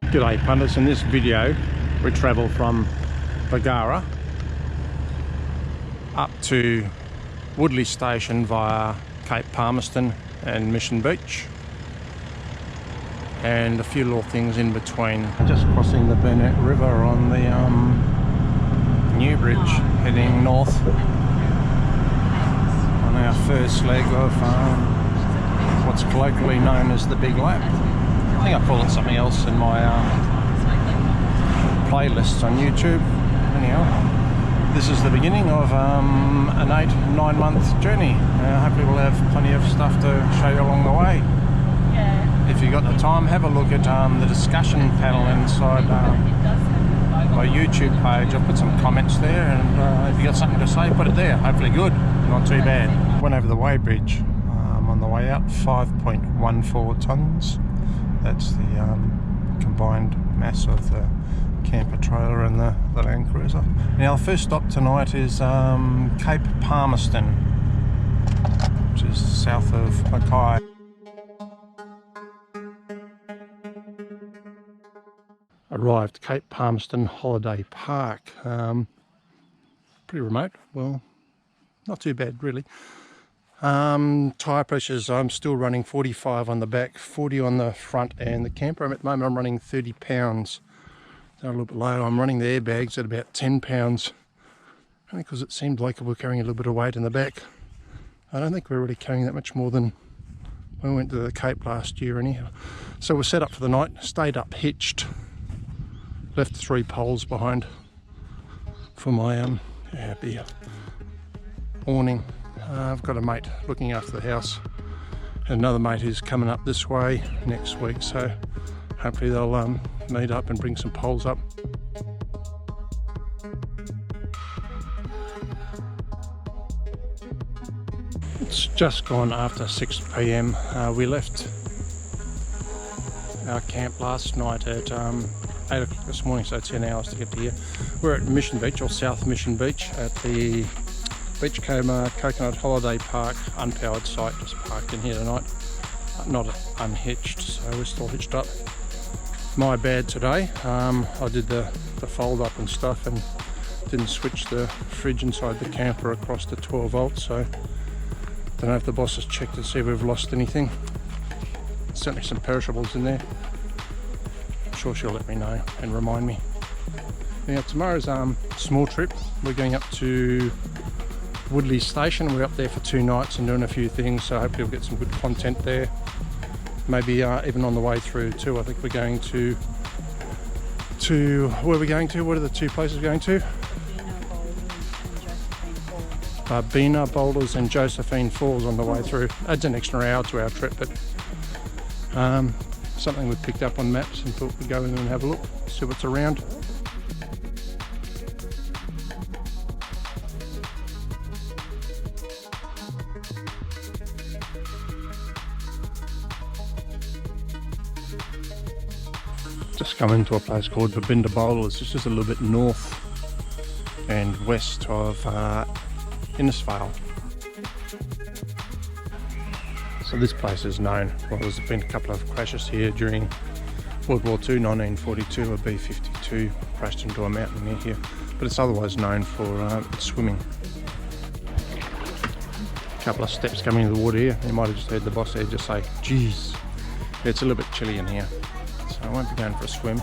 G'day punters, in this video we travel from Bargara up to Woodleigh Station via Cape Palmerston and Mission Beach, and a few little things in between. Just crossing the Burnett River on the new bridge, heading north on our first leg of what's colloquially known as the Big Lap. I think I call it something else in my playlists on YouTube. Anyhow, this is the beginning of an 8-9 month journey. Hopefully we'll have plenty of stuff to show you along the way. Yeah. If you've got the time, have a look at the discussion panel inside my YouTube page. I've put some comments there, and if you've got something to say, put it there. Hopefully good, not too bad. Went over the weighbridge on the way out, 5.14 tonnes. That's the combined mass of the camper trailer and the Land Cruiser. Now the first stop tonight is Cape Palmerston, which is south of Mackay. Arrived Cape Palmerston Holiday Park. Pretty remote, well, not too bad really. Tyre pressures, I'm still running 45 on the back, 40 on the front, and the camper at the moment I'm running 30 pounds. They're a little bit low. I'm running the airbags at about 10 pounds, only because it seemed like we were carrying a little bit of weight in the back. I don't think we're really carrying that much more than when we went to the Cape last year anyhow. So we're set up for the night, stayed up hitched, left 3 poles behind for my beer awning. I've got a mate looking after the house, and another mate who's coming up this way next week, so hopefully they'll meet up and bring some poles up. It's just gone after 6 p.m. We left our camp last night at 8 o'clock this morning, so 10 hours to get to here. We're at Mission Beach, or South Mission Beach, at the Beachcomber Coconut Holiday Park unpowered site. Just parked in here tonight, not unhitched, so we're still hitched up. My bad today. I did the fold up and stuff and didn't switch the fridge inside the camper across to 12 volts, so don't know if the boss has checked to see if we've lost anything. Certainly some perishables in there. I'm sure she'll let me know and remind me. Now tomorrow's small trip. We're going up to Woodleigh Station. We're up there for 2 nights and doing a few things, so hopefully we'll get some good content there. Maybe even on the way through too. I think we're going to where are we going to? What are the 2 places we're going to? Babinda, Boulders and Josephine Falls on the way through. Adds an extra hour to our trip, but something we picked up on maps and thought we'd go in and have a look, see what's around. Just come into a place called Babinda Boulders. It's just a little bit north and west of Innisfail. So this place is known. Well, there's been a couple of crashes here during World War II, 1942. A B-52 crashed into a mountain near here, but it's otherwise known for swimming. A couple of steps coming into the water here. You might have just heard the boss there just say, geez, it's a little bit chilly in here. So I won't be going for a swim.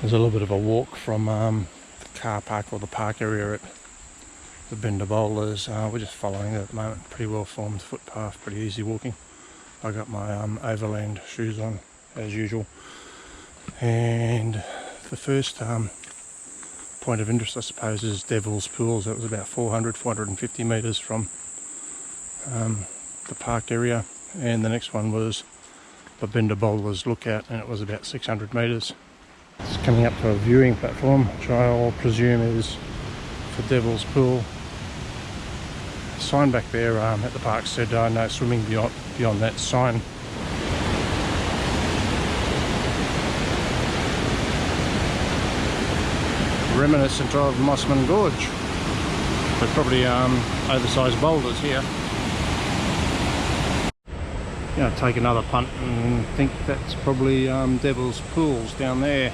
There's a little bit of a walk from the car park or the park area at the Babinda Boulders. We're just following it at the moment. Pretty well formed footpath, pretty easy walking. I got my overland shoes on as usual. And the first point of interest I suppose is Devil's Pools. That was about 450 metres from the park area. And the next one was Babinda Boulders Lookout, and it was about 600 metres. It's coming up to a viewing platform, which I'll presume is for Devil's Pool. The sign back there at the park said no swimming beyond that sign. Reminiscent of Mossman Gorge. But probably oversized boulders here. Yeah, take another punt and think that's probably Devil's Pools down there.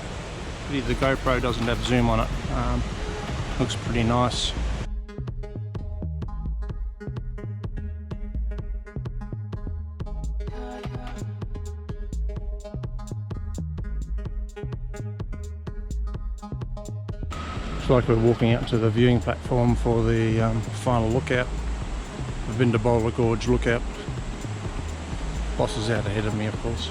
Pity the GoPro doesn't have zoom on it. Looks pretty nice. Looks like we're walking out to the viewing platform for the final lookout. Babinda Boulder Gorge lookout. Boss is out ahead of me, of course.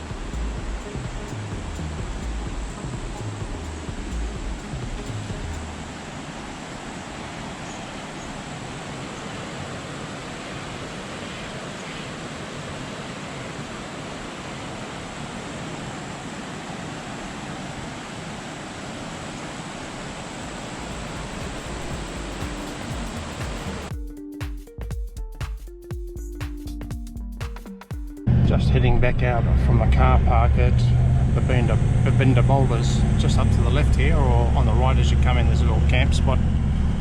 Just heading back out from the car park at Babinda Boulders, just up to the left here, or on the right as you come in. There's a little camp spot.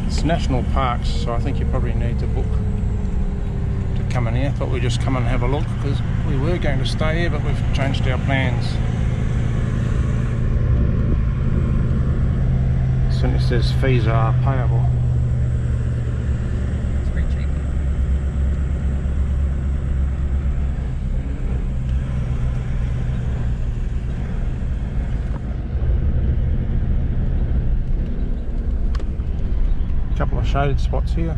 It's national parks, so I think you probably need to book to come in here. Thought we'd just come and have a look because we were going to stay here, but we've changed our plans. Certainly says fees are payable. Couple of shaded spots here.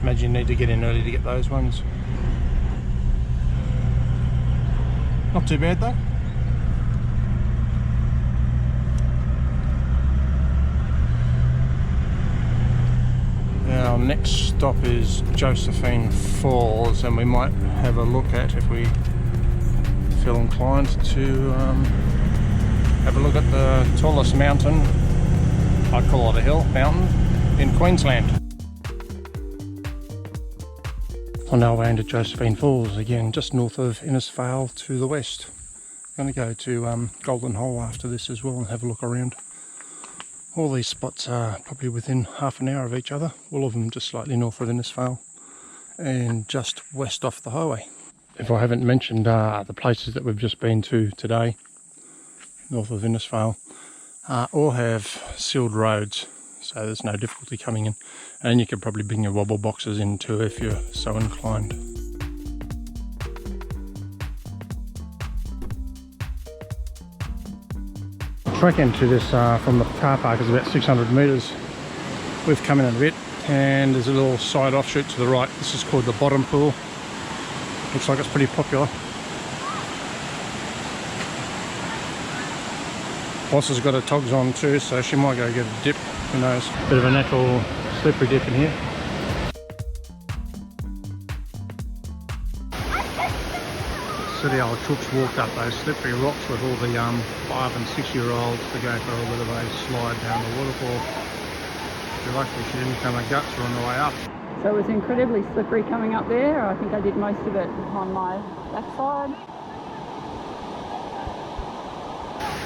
Imagine you need to get in early to get those ones. Not too bad though. Our next stop is Josephine Falls, and we might have a look at, if we feel inclined to have a look at the tallest mountain, I call it a hill, mountain, in Queensland. On our way into Josephine Falls, again just north of Innisfail to the west. I'm going to go to Golden Hole after this as well and have a look around. All these spots are probably within half an hour of each other, all of them just slightly north of Innisfail and just west off the highway. If I haven't mentioned the places that we've just been to today, north of Innisfail, all have sealed roads, so there's no difficulty coming in, and you could probably bring your wobble boxes in too if you're so inclined. Trek into this from the car park is about 600 metres. We've come in a bit and there's a little side offshoot to the right. This is called the Bottom Pool. Looks like it's pretty popular. Boss has got her togs on too, so she might go get a dip, who knows. Bit of a natural slippery dip in here. So the old troops walked up those slippery rocks with all the 5 and 6 year olds to go for a bit of a slide down the waterfall. If you're lucky she didn't come and guts her on the way up. So it was incredibly slippery coming up there. I think I did most of it on my backside.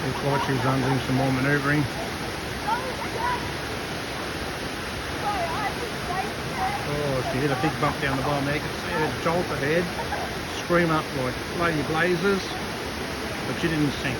Looks like she's doing some more manoeuvring. Oh, she hit a big bump down the bottom there. You can see her jolt ahead, scream up like Lady Blazers, but she didn't sink.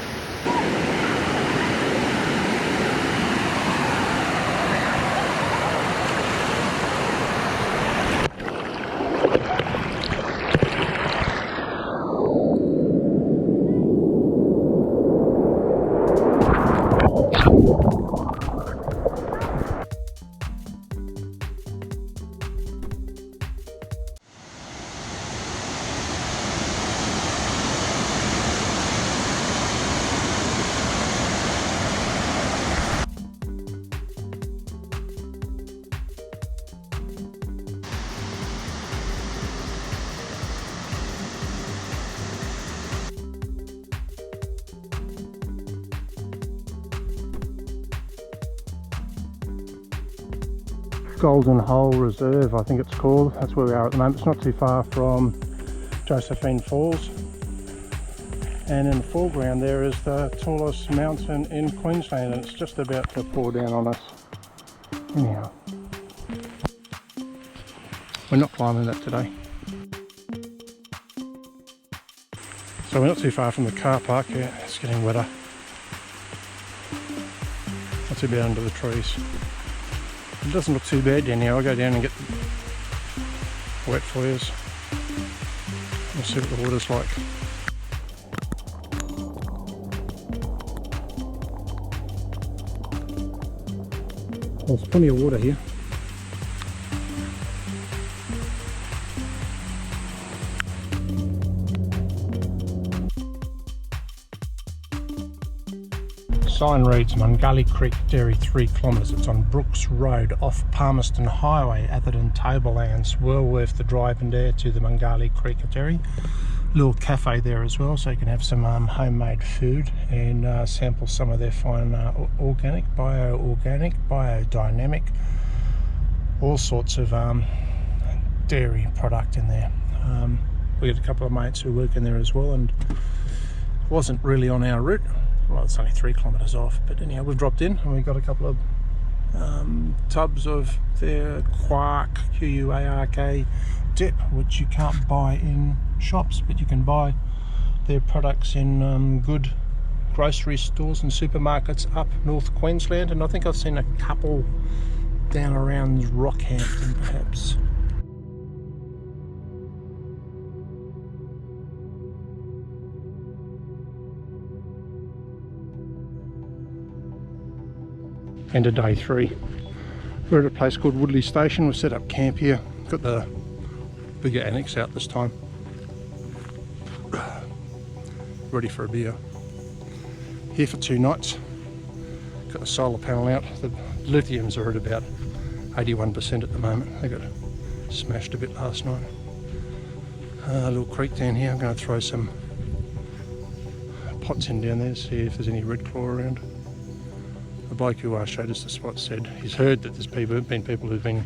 Golden Hole Reserve, I think it's called. That's where we are at the moment. It's not too far from Josephine Falls. And in the foreground there is the tallest mountain in Queensland, and it's just about to pour down on us. Anyhow, we're not climbing that today. So we're not too far from the car park. Yeah, it's getting wetter. Not too bad under the trees. It doesn't look too bad down here. I'll go down and get wet for you. We'll see what the water's like. Well, there's plenty of water here. Sign reads Mungalli Creek Dairy 3 kilometres. It's on Brooks Road off Palmerston Highway, Atherton Tablelands. Well worth the drive in there to the Mungalli Creek Dairy. Little cafe there as well, so you can have some homemade food and sample some of their fine organic, biodynamic, all sorts of dairy product in there. We had a couple of mates who work in there as well, and it wasn't really on our route. Well, it's only 3 kilometres off, but anyhow, we've dropped in and we got a couple of tubs of their quark, Q-U-A-R-K dip, which you can't buy in shops, but you can buy their products in good grocery stores and supermarkets up North Queensland, and I think I've seen a couple down around Rockhampton perhaps. End of day 3. We're at a place called Woodleigh Station. We've set up camp here. Got the bigger annex out this time. Ready for a beer. Here for 2 nights. Got the solar panel out. The lithiums are at about 81% at the moment. They got smashed a bit last night. A little creek down here. I'm going to throw some pots in down there, see if there's any red claw around. The bloke who showed us the spot said he's heard that there's been people who've been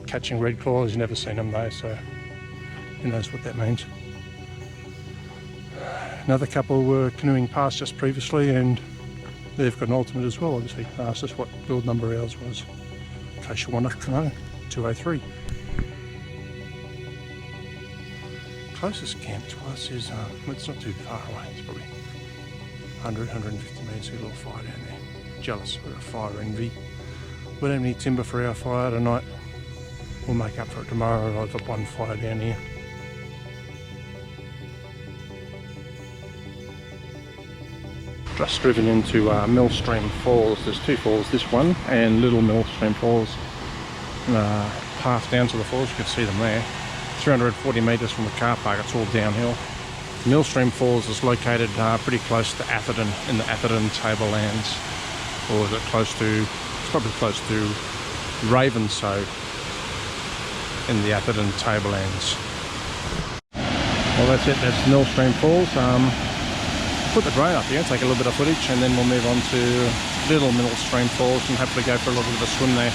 catching red claw. He's never seen them though, so who knows what that means. Another couple were canoeing past us previously, and they've got an ultimate as well. Obviously asked us what build number ours was, in case you want to know. 203. Closest camp to us is it's not too far away. It's probably 100-150 metres. A little fire down there. Jealous, we're a fire envy. We don't need timber for our fire tonight. We'll make up for it tomorrow. I've got one fire down here. Just driven into Millstream Falls. There's 2 falls, this one and Little Millstream Falls. Path down to the falls, you can see them there. 340 metres from the car park, it's all downhill. Millstream Falls is located pretty close to Atherton, in the Atherton Tablelands. Or is it close to, it's probably close to Ravenshoe in the Atherton Tablelands. Well, that's it, that's Millstream Falls. Put the drone up here, take a little bit of footage, and then we'll move on to Little Millstream Falls and hopefully go for a little bit of a swim there.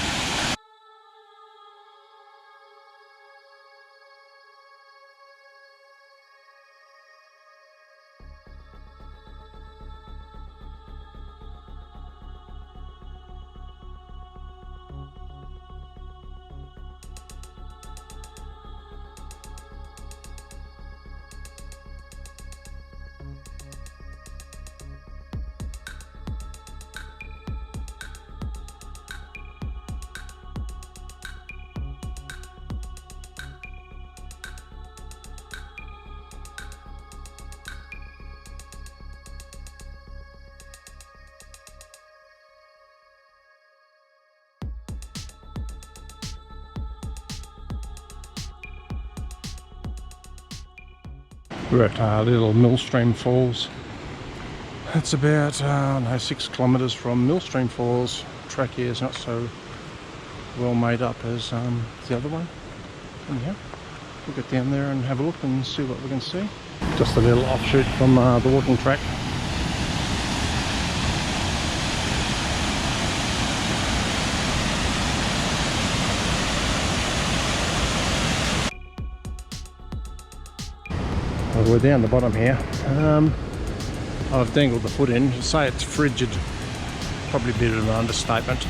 We're at Little Millstream Falls. It's about 6 kilometres from Millstream Falls. Track here is not so well made up as the other one. Anyhow, we'll get down there and have a look and see what we can see. Just a little offshoot from the walking track. Well, we're down the bottom here. I've dangled the foot in. To say it's frigid, probably a bit of an understatement.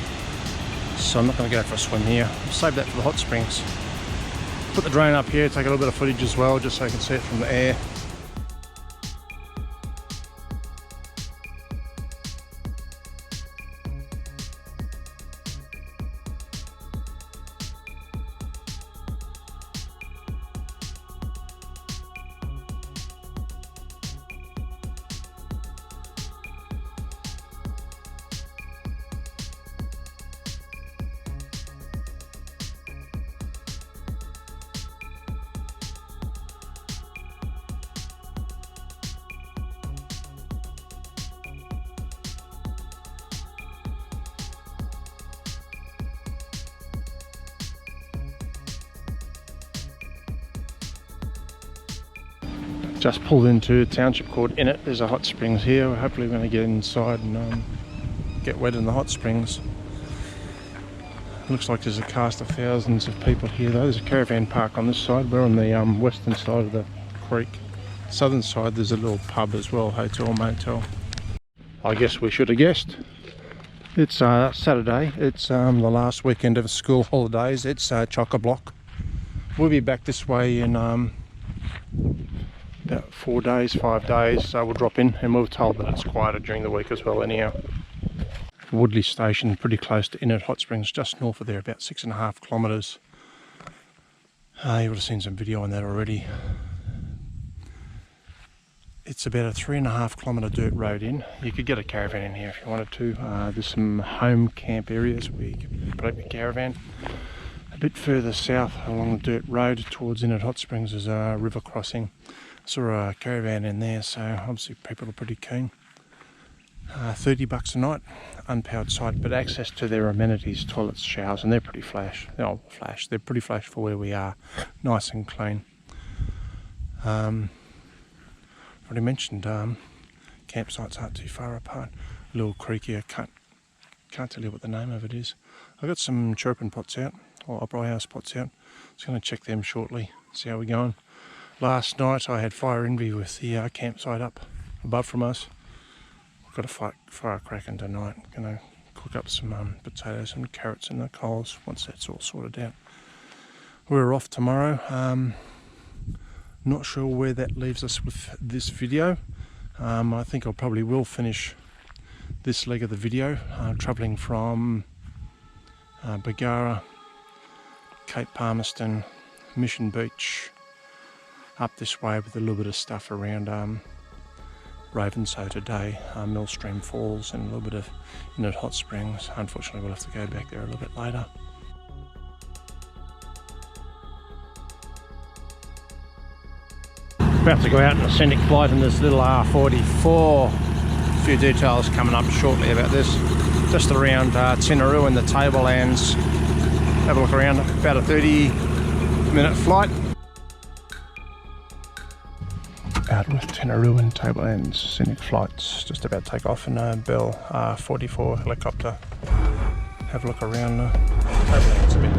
So I'm not going to go for a swim here. I'll save that for the hot springs. Put the drone up here, take a little bit of footage as well, just so you can see it from the air. Just pulled into a township called Innet. There's a hot springs here. Hopefully we're going to get inside and get wet in the hot springs. Looks like there's a cast of thousands of people here though. There's a caravan park on this side. We're on the western side of the creek. Southern side there's a little pub as well, hotel, motel. I guess we should have guessed. It's Saturday. It's the last weekend of school holidays. It's chock-a-block. We'll be back this way in about 4 days, 5 days, so we'll drop in, and we're told that it's quieter during the week as well anyhow. Woodleigh Station, pretty close to Innet Hot Springs, just north of there, about 6.5 kilometres. You would have seen some video on that already. It's about a 3.5 kilometre dirt road in. You could get a caravan in here if you wanted to. There's some home camp areas where you can put up your caravan. A bit further south along the dirt road towards Innet Hot Springs is a river crossing. Saw a caravan in there, so obviously people are pretty keen. $30 a night, unpowered site, but access to their amenities, toilets, showers, and they're pretty flash. They're pretty flash for where we are, nice and clean. Already mentioned campsites aren't too far apart. A little creek here, can't tell you what the name of it is. I've got some chirping pots out, or opera house pots out. Just going to check them shortly, see how we're going. Last night I had fire envy with the campsite up above from us. We've got a fire cracking tonight. Going to cook up some potatoes and carrots in the coals once that's all sorted out. We're off tomorrow. Not sure where that leaves us with this video. I think I probably will finish this leg of the video, travelling from Bargara, Cape Palmerston, Mission Beach, up this way with a little bit of stuff around Ravenshoe today, Millstream Falls, and a little bit of Innet Hot Springs. Unfortunately we'll have to go back there a little bit later. About to go out on a scenic flight in this little R44. A few details coming up shortly about this. Just around Tinaroo and the Tablelands. Have a look around, about a 30-minute flight. Out with Tinaroo and Tablelands scenic flights, just about to take off in a Bell 44 helicopter. Have a look around Tablelands a bit.